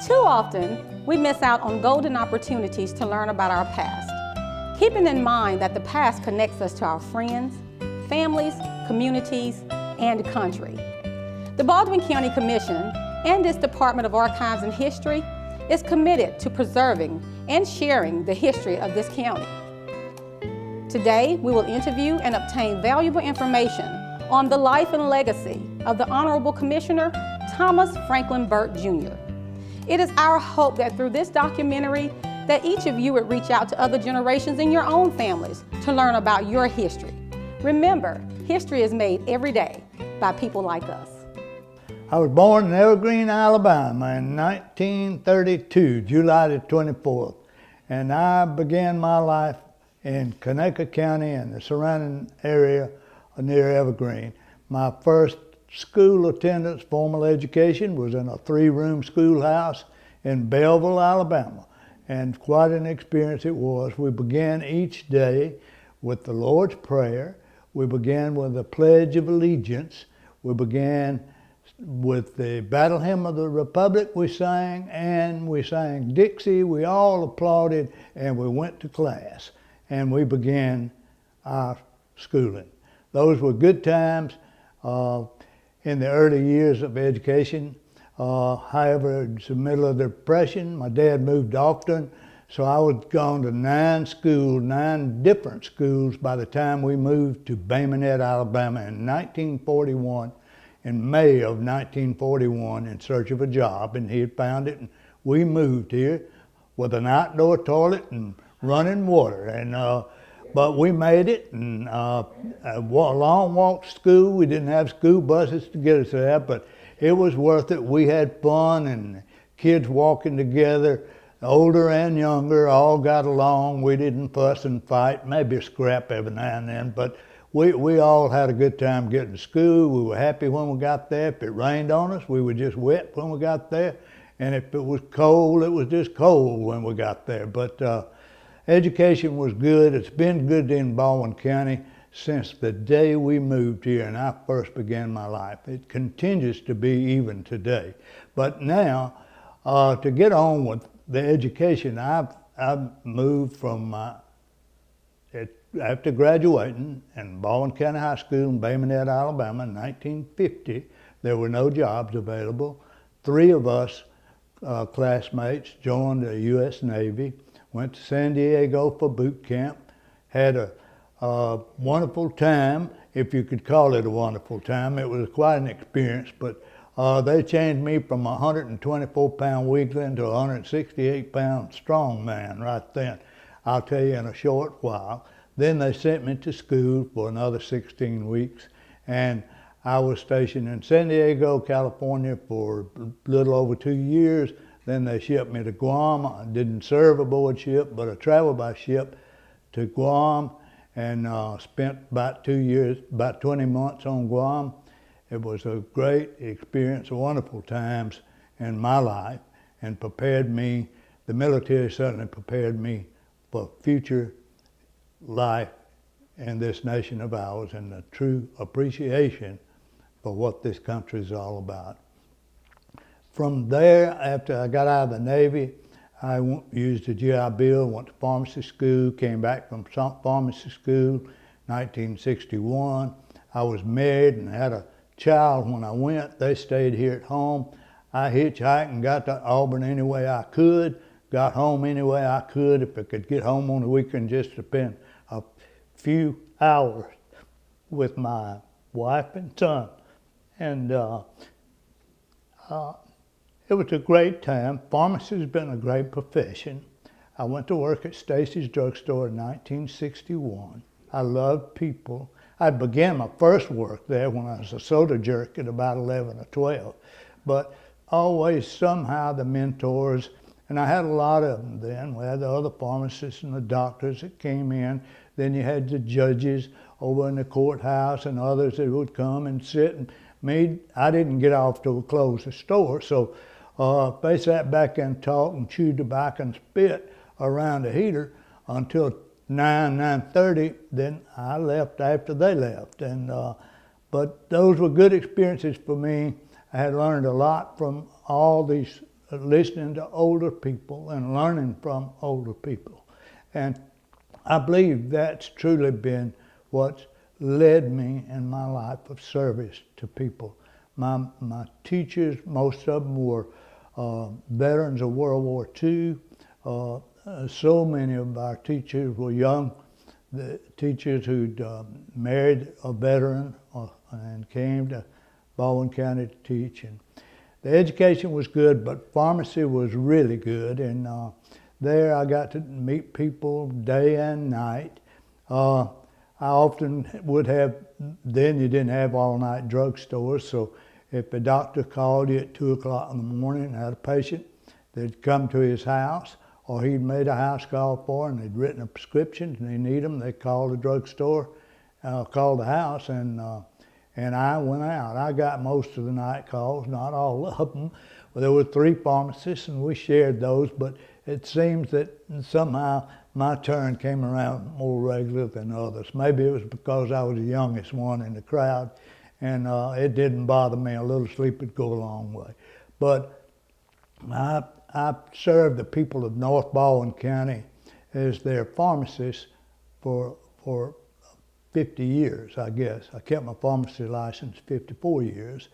Too often, we miss out on golden opportunities to learn about our past, keeping in mind that the past connects us to our friends, families, communities, and country. The Baldwin County Commission and its Department of Archives and History is committed to preserving and sharing the history of this county. Today, we will interview and obtain valuable information on the life and legacy of the Honorable Commissioner Thomas Franklin Burt, Jr. It is our hope that through this documentary, that each of you would reach out to other generations in your own families to learn about your history. Remember, history is made every day by people like us. I was born in Evergreen, Alabama in 1932, July the 24th, and I began my life in Conecuh County and the surrounding area near Evergreen. My first school attendance, formal education, was in a 3-room schoolhouse in Belleville, Alabama, and quite an experience it was. We began each day with the Lord's Prayer. We began with the Pledge of Allegiance. We began with the Battle Hymn of the Republic we sang, and we sang Dixie. We all applauded, and we went to class, and we began our schooling. Those were good times in the early years of education. However, it's the middle of the Depression. My dad moved often, so I was gone to 9 different schools by the time we moved to Baymonette, Alabama in 1941, in May of 1941, in search of a job, and he had found it, and we moved here with an outdoor toilet and running water, and but we made it, and a long walk to school. We didn't have school buses to get us there, but it was worth it. We had fun, and kids walking together, older and younger, all got along. We didn't fuss and fight, maybe a scrap every now and then, but we all had a good time getting to school. We were happy when we got there. If it rained on us, we were just wet when we got there, and if it was cold, it was just cold when we got there. But education was good. It's been good in Baldwin County since the day we moved here and I first began my life. It continues to be even today. But now, to get on with the education, I've moved from, after graduating in Baldwin County High School in Baymonette, Alabama in 1950, there were no jobs available. 3 of us classmates joined the U.S. Navy, went to San Diego for boot camp, had a wonderful time, if you could call it a wonderful time. It was quite an experience, but they changed me from a 124-pound weakling to a 168-pound strong man right then. I'll tell you in a short while. Then they sent me to school for another 16 weeks, and I was stationed in San Diego, California for a little over 2 years. Then they shipped me to Guam. I didn't serve aboard ship, but I traveled by ship to Guam and spent about 2 years, about 20 months on Guam. It was a great experience, wonderful times in my life, and prepared me, the military certainly prepared me for future life in this nation of ours and the true appreciation for what this country is all about. From there, after I got out of the Navy, I used a GI Bill, went to pharmacy school, came back from pharmacy school, 1961. I was married and had a child when I went. They stayed here at home. I hitchhiked and got to Auburn any way I could, got home any way I could. If I could get home on the weekend, just to spend a few hours with my wife and son. And it was a great time. Pharmacy has been a great profession. I went to work at Stacy's Drugstore in 1961. I loved people. I began my first work there when I was a soda jerk at about 11 or 12. But always somehow the mentors, and I had a lot of them then. We had the other pharmacists and the doctors that came in. Then you had the judges over in the courthouse and others that would come and sit. And I didn't get off till we closed the store, so they sat back and talked and chewed tobacco and spit around the heater until 9:30. Then I left after they left. But those were good experiences for me. I had learned a lot from all these listening to older people and learning from older people. And I believe that's truly been what's led me in my life of service to people. My teachers, most of them were veterans of World War II. So many of our teachers were young, the teachers who'd married a veteran and came to Baldwin County to teach. And the education was good, but pharmacy was really good. And there I got to meet people day and night. I often would have, then you didn't have all-night drugstores, so if a doctor called you at 2 o'clock in the morning and had a patient, they'd come to his house, or he'd made a house call for and they'd written a prescription and they need them, they called the drugstore, called the house, and I went out. I got most of the night calls, not all of them. Well, there were 3 pharmacists and we shared those, but it seems that somehow my turn came around more regular than others. Maybe it was because I was the youngest one in the crowd, and it didn't bother me. A little sleep would go a long way. But I served the people of North Baldwin County as their pharmacist for 50 years, I guess. I kept my pharmacy license 54 years.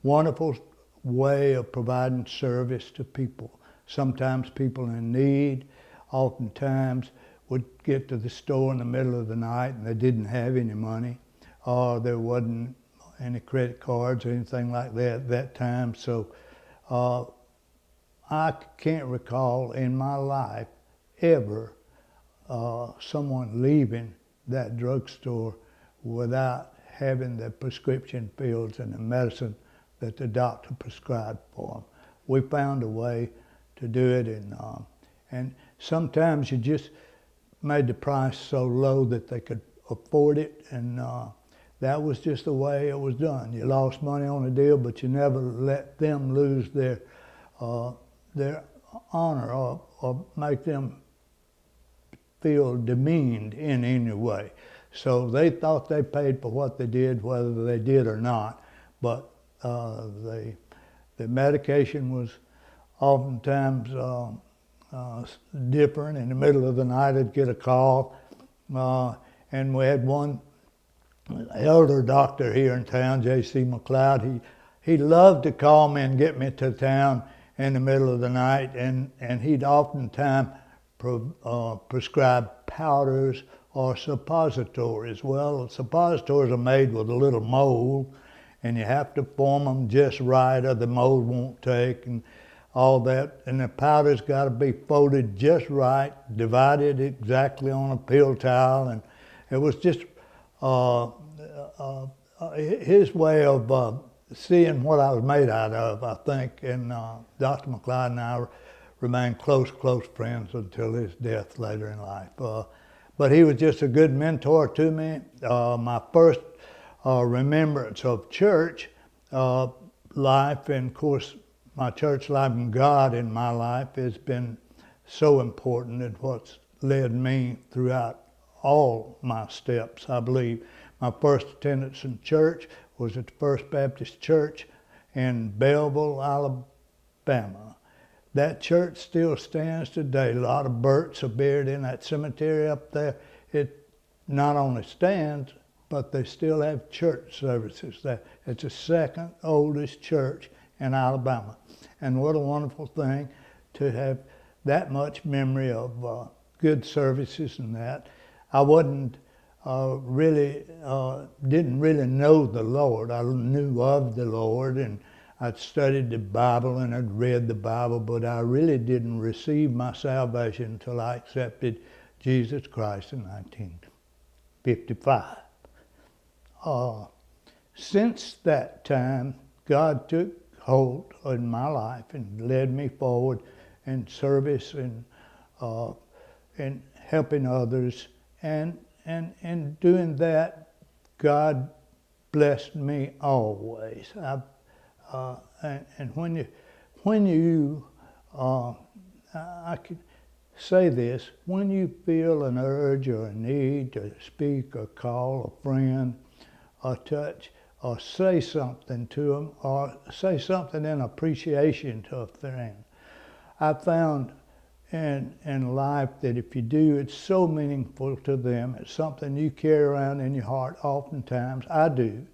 Wonderful way of providing service to people. Sometimes people in need, oftentimes would get to the store in the middle of the night and they didn't have any money, or there wasn't any credit cards or anything like that at that time. So I can't recall in my life ever someone leaving that drugstore without having the prescription pills and the medicine that the doctor prescribed for them. We found a way to do it, and sometimes you just made the price so low that they could afford it, and that was just the way it was done. You lost money on a deal, but you never let them lose their honor or make them feel demeaned in any way. So they thought they paid for what they did, whether they did or not. But the medication was oftentimes different. In the middle of the night, I'd get a call, and we had one elder doctor here in town, J.C. McLeod. He loved to call me and get me to town in the middle of the night, and he'd oftentimes prescribe powders or suppositories. Well, suppositories are made with a little mold, and you have to form them just right or the mold won't take and all that. And the powder's got to be folded just right, divided exactly on a pill towel. And it was just his way of seeing what I was made out of, I think. And Dr. McLeod and I remained close friends until his death later in life. But he was just a good mentor to me. My first remembrance of church life, and of course my church life and God in my life has been so important and what's led me throughout all my steps, I believe. My first attendance in church was at the First Baptist Church in Belleville, Alabama. That church still stands today. A lot of Burts are buried in that cemetery up there. It not only stands, but they still have church services there. It's the second oldest church in Alabama. And what a wonderful thing to have that much memory of good services and that. I wasn't didn't really know the Lord. I knew of the Lord, and I'd studied the Bible and I'd read the Bible, but I really didn't receive my salvation until I accepted Jesus Christ in 1955. Since that time, God took hold in my life and led me forward in service and helping others. And in doing that, God blessed me always. And when you I could say this, when you feel an urge or a need to speak or call a friend or touch or say something to them or say something in appreciation to a friend, I found in life that if you do, it's so meaningful to them. It's something you carry around in your heart oftentimes. I do.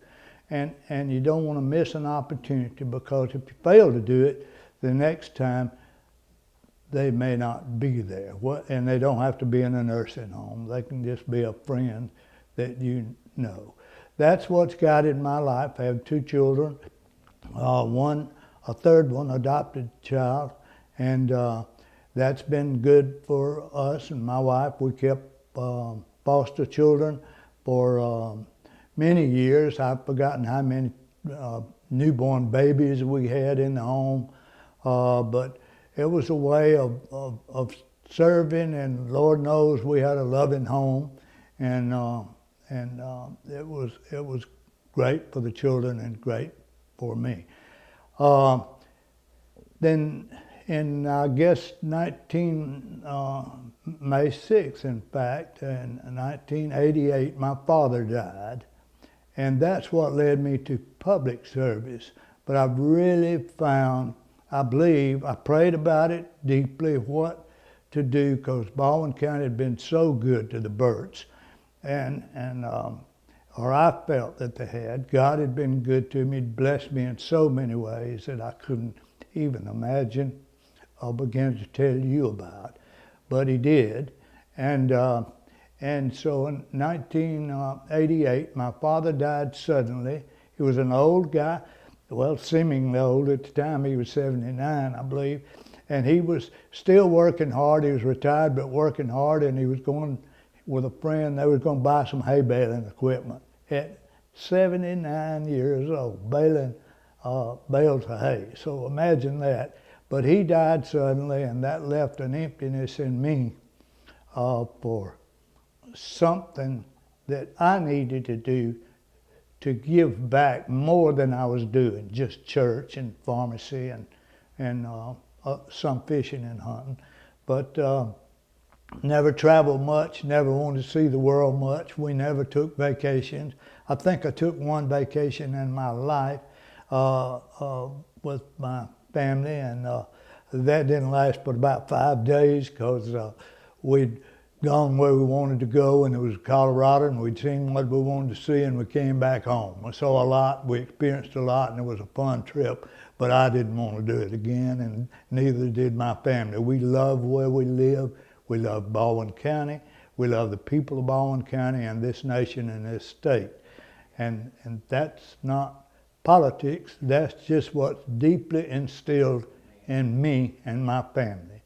And you don't want to miss an opportunity, because if you fail to do it, the next time they may not be there. And they don't have to be in a nursing home. They can just be a friend that you know. That's what's guided my life. I have 2 children, a third one, adopted child, and that's been good for us and my wife. We kept foster children for many years. I've forgotten how many newborn babies we had in the home, but it was a way of serving, and Lord knows we had a loving home, and it was great for the children and great for me. Then in, I guess, May 6th, in fact, in 1988, my father died. And that's what led me to public service. But I've really found, I believe, I prayed about it deeply, what to do, because Baldwin County had been so good to the Burts. Or I felt that they had. God had been good to me, blessed me in so many ways that I couldn't even imagine or begin to tell you about. But he did. And so in 1988, my father died suddenly. He was an old guy, well, seemingly old at the time. He was 79, I believe. And he was still working hard. He was retired, but working hard, and he was going with a friend. They were going to buy some hay baling equipment at 79 years old, baling bales of hay. So imagine that. But he died suddenly, and that left an emptiness in me for something that I needed to do to give back more than I was doing, just church and pharmacy and some fishing and hunting. But never traveled much, never wanted to see the world much. We never took vacations. I think I took one vacation in my life with my family, and that didn't last but about 5 days, because we'd gone where we wanted to go, and it was Colorado, and we'd seen what we wanted to see, and we came back home. We saw a lot, we experienced a lot, and it was a fun trip, but I didn't want to do it again, and neither did my family. We love where we live. We love Baldwin County. We love the people of Baldwin County and this nation and this state. And that's not politics. That's just what's deeply instilled in me and my family.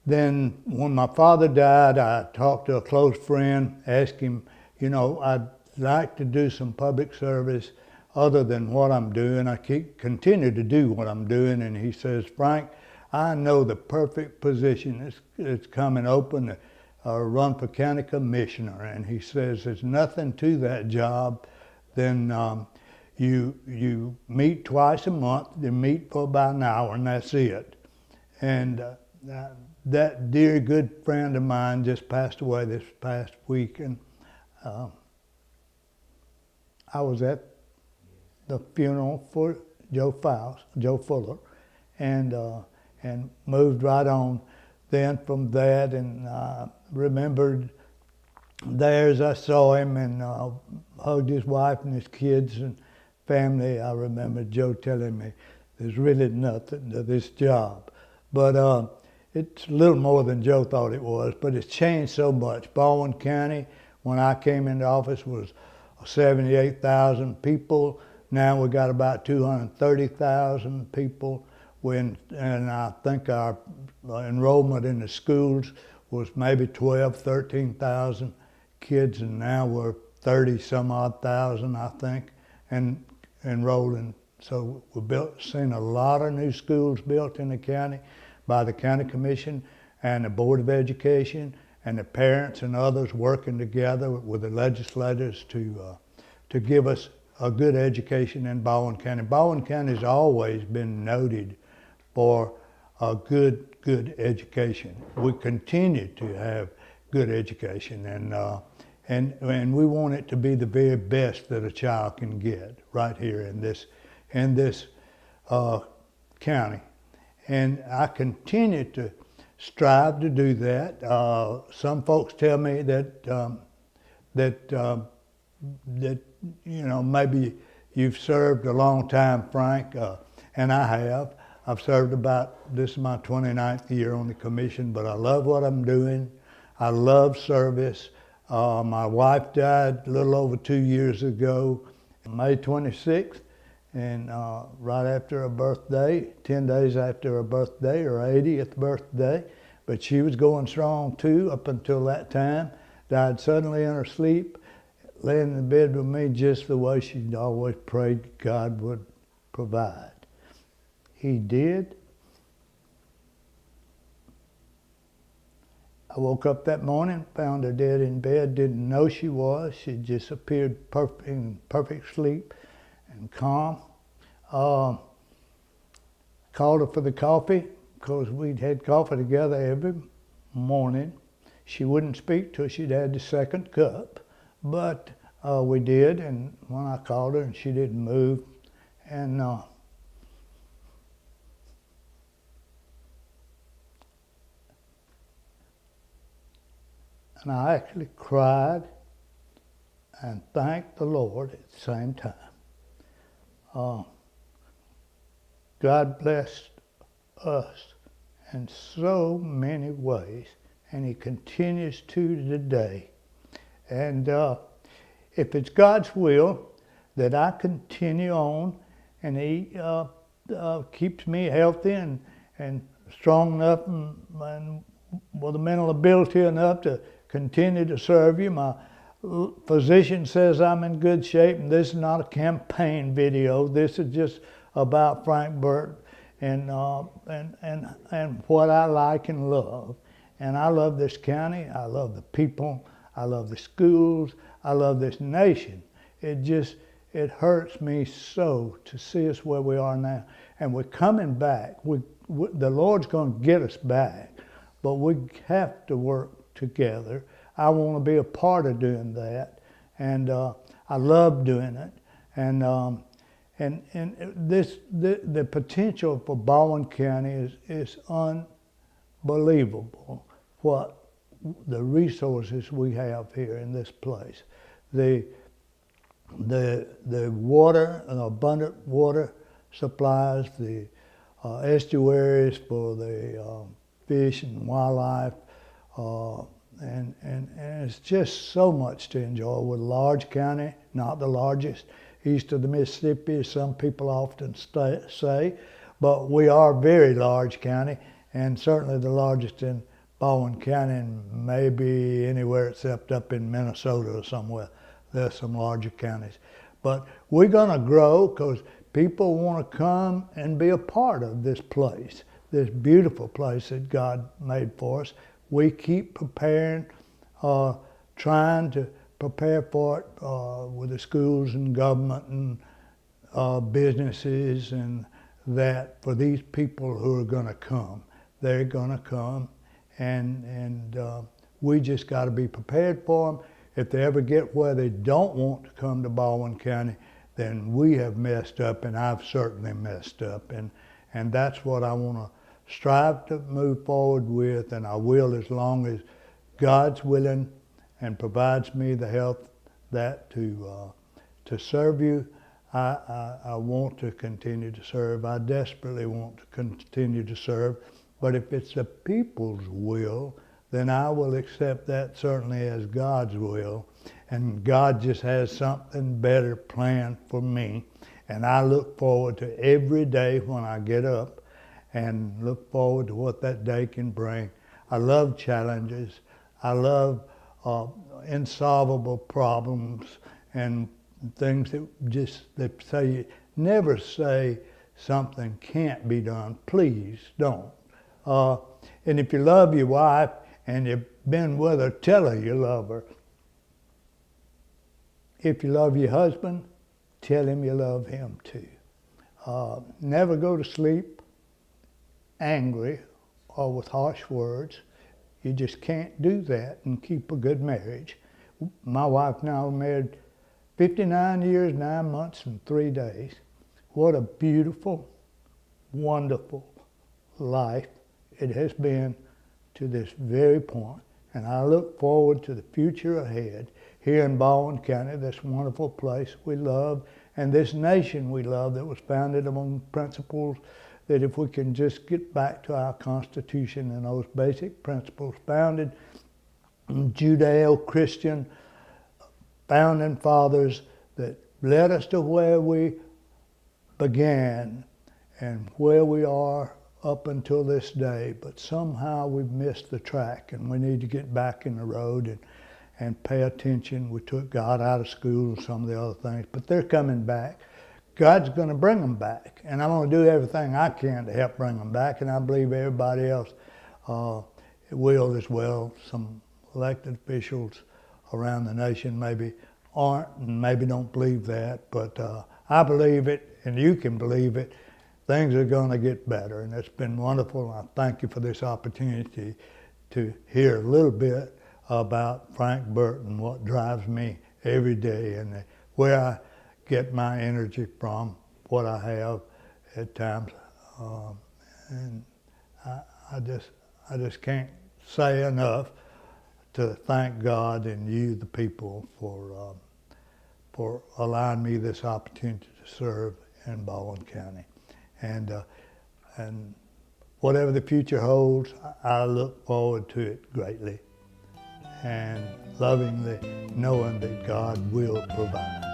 Then when my father died, I talked to a close friend, asked him, I'd like to do some public service other than what I'm doing. I continue to do what I'm doing. And he says, Frank, I know the perfect position is coming open, run for county commissioner. And he says, there's nothing to that job than you meet twice a month. You meet for about an hour, and that's it. And that dear good friend of mine just passed away this past week, and I was at the funeral for Joe Fuller, and moved right on then from that, and remembered there as I saw him, and hugged his wife and his kids and family. I remember Joe telling me, there's really nothing to this job. But it's a little more than Joe thought it was, but it's changed so much. Baldwin County, when I came into office, was 78,000 people. Now we got about 230,000 people. And I think our enrollment in the schools was maybe 13,000 kids, and now we're 30 some odd thousand, I think, and enrolling. So we've seen a lot of new schools built in the county by the county commission and the Board of Education and the parents and others working together with the legislators to give us a good education in Baldwin County. Baldwin County has always been noted for a good education. We continue to have good education, and we want it to be the very best that a child can get right here in this county. And I continue to strive to do that. Some folks tell me that maybe you've served a long time, Frank, and I have. I've served this is my 29th year on the commission, but I love what I'm doing. I love service. My wife died a little over 2 years ago, May 26th, and right after her birthday, 10 days after her birthday, her 80th birthday. But she was going strong too up until that time. Died suddenly in her sleep, laying in bed with me just the way she'd always prayed God would provide. He did. I woke up that morning, found her dead in bed, didn't know she was. She just appeared in perfect sleep and calm. Called her for the coffee because we'd had coffee together every morning. She wouldn't speak till she'd had the second cup, but we did, and when I called her and she didn't move, and I actually cried and thanked the Lord at the same time. God blessed us in so many ways, and He continues to today. And if it's God's will that I continue on, and He keeps me healthy and strong enough and with the mental ability enough to continue to serve you. My physician says I'm in good shape, and this is not a campaign video. This is just about Frank Burt and what I like and love. And I love this county. I love the people. I love the schools. I love this nation. It hurts me so to see us where we are now. And we're coming back. The Lord's going to get us back, but we have to work together. I want to be a part of doing that, and I love doing it. And the potential for Baldwin County is unbelievable. What the resources we have here in this place, the water, abundant water supplies, the estuaries for the fish and wildlife, and it's just so much to enjoy. With a large county, not the largest east of the Mississippi, as some people often say, but we are a very large county, and certainly the largest in Baldwin County, and maybe anywhere except up in Minnesota or somewhere. There's some larger counties. But we're going to grow because people want to come and be a part of this place, this beautiful place that God made for us. We keep preparing, trying to prepare for it with the schools and government and businesses, and that for these people who are going to come. They're going to come, and we just got to be prepared for them. If they ever get where they don't want to come to Baldwin County, then we have messed up, and I've certainly messed up. And that's what I want to strive to move forward with, and I will as long as God's willing and provides me the health that to serve you. I want to continue to serve. I desperately want to continue to serve. But if it's the people's will, then I will accept that certainly as God's will. And God just has something better planned for me. And I look forward to every day when I get up and look forward to what that day can bring. I love challenges. I love insolvable problems and things that say, never say something can't be done. Please don't. And if you love your wife and you've been with her, tell her you love her. If you love your husband, tell him you love him too. Never go to sleep angry or with harsh words. You just can't do that and keep a good marriage. My wife and I were married 59 years, 9 months, and 3 days. What a beautiful, wonderful life it has been to this very point, and I look forward to the future ahead here in Baldwin County, this wonderful place we love, and this nation we love that was founded among principles that if we can just get back to our Constitution and those basic principles founded in Judeo-Christian founding fathers that led us to where we began and where we are up until this day, but somehow we've missed the track and we need to get back in the road and pay attention. We took God out of school and some of the other things, but they're coming back. God's going to bring them back, and I'm going to do everything I can to help bring them back, and I believe everybody else will as well. Some elected officials around the nation maybe aren't and maybe don't believe that, but I believe it, and you can believe it. Things are going to get better, and it's been wonderful. I thank you for this opportunity to hear a little bit about Frank Burt and what drives me every day and where I get my energy from, what I have at times. And I just can't say enough to thank God and you, the people, for allowing me this opportunity to serve in Baldwin County. And whatever the future holds, I look forward to it greatly and lovingly knowing that God will provide.